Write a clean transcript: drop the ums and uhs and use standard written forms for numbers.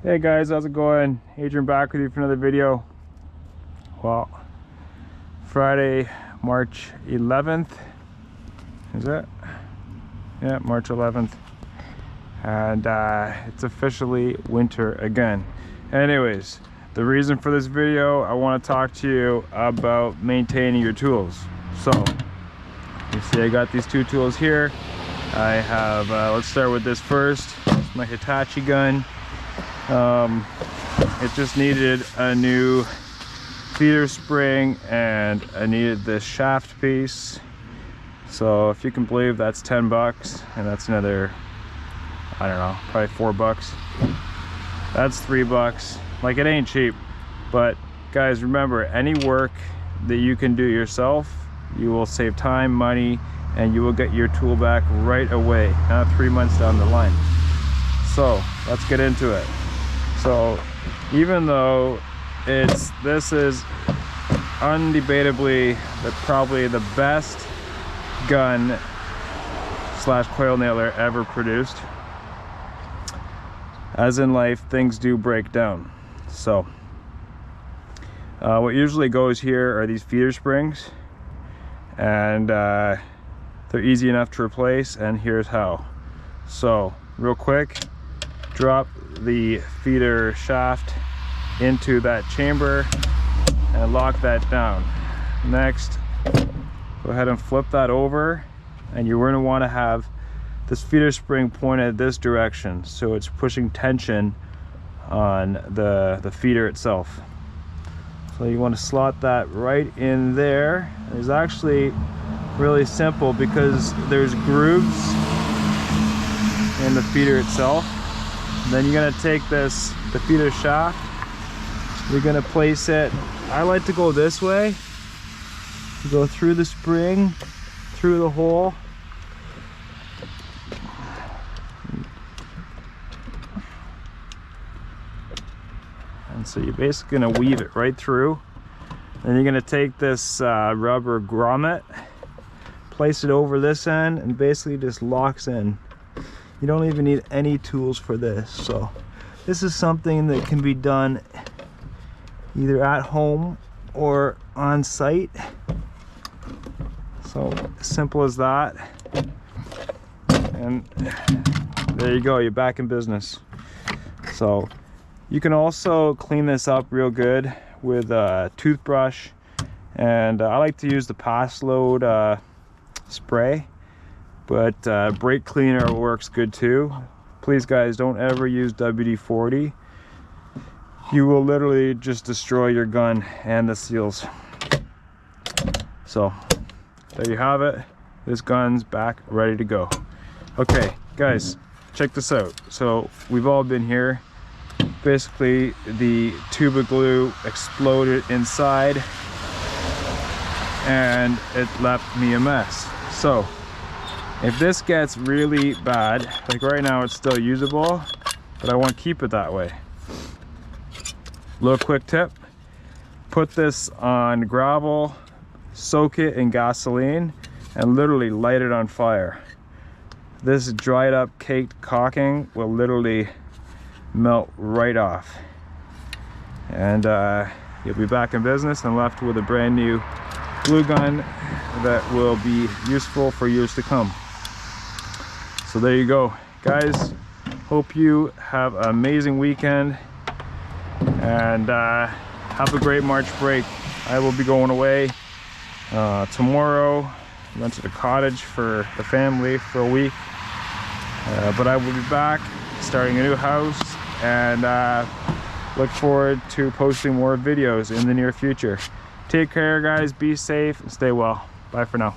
Hey guys, how's it going? Adrian back with you for another video. Well, Friday, March 11th. Is it? Yeah, March 11th. And it's officially winter again. Anyways, the reason for this video, I want to talk to you about maintaining your tools. So, you see I got these two tools here. I have, let's start with this first. It's my Hitachi gun. It just needed a new feeder spring and I needed this shaft piece. So if you can believe, that's 10 bucks, and that's another, I don't know, probably 4 bucks. That's 3 bucks. Like, it ain't cheap. But guys, remember, any work that you can do yourself, you will save time, money, and you will get your tool back right away, not 3 months down the line. So let's get into it. So even though this is undebatably probably the best gun slash coil nailer ever produced, as in life, things do break down. So what usually goes here are these feeder springs, and they're easy enough to replace, and here's how. So real quick, drop the feeder shaft into that chamber and lock that down. Next, go ahead and flip that over, and you're going to want to have this feeder spring pointed this direction, so it's pushing tension on the feeder itself. So you want to slot that right in there. It's actually really simple because there's grooves in the feeder itself. And then you're going to take the feeder shaft, you're going to place it, I like to go this way, go through the spring, through the hole, and so you're basically going to weave it right through. Then you're going to take this rubber grommet, place it over this end, and basically just locks in. You don't even need any tools for this. So this is something that can be done either at home or on site. So simple as that. And there you go, you're back in business. So you can also clean this up real good with a toothbrush, and I like to use the pass load spray, but brake cleaner works good too. Please guys, don't ever use WD-40. You will literally just destroy your gun and the seals. So there you have it. This gun's back ready to go. Okay guys, check this out. So we've all been here. Basically the tube of glue exploded inside and it left me a mess. So if this gets really bad, like right now it's still usable, but I want to keep it that way. Little quick tip, put this on gravel, soak it in gasoline, and literally light it on fire. This dried up caked caulking will literally melt right off. And you'll be back in business and left with a brand new glue gun that will be useful for years to come. So there you go guys, hope you have an amazing weekend, and have a great March break. I will be going away tomorrow. Rented a cottage for the family for a week, but I will be back starting a new house, and look forward to posting more videos in the near future. Take care guys, be safe and stay well. Bye for now.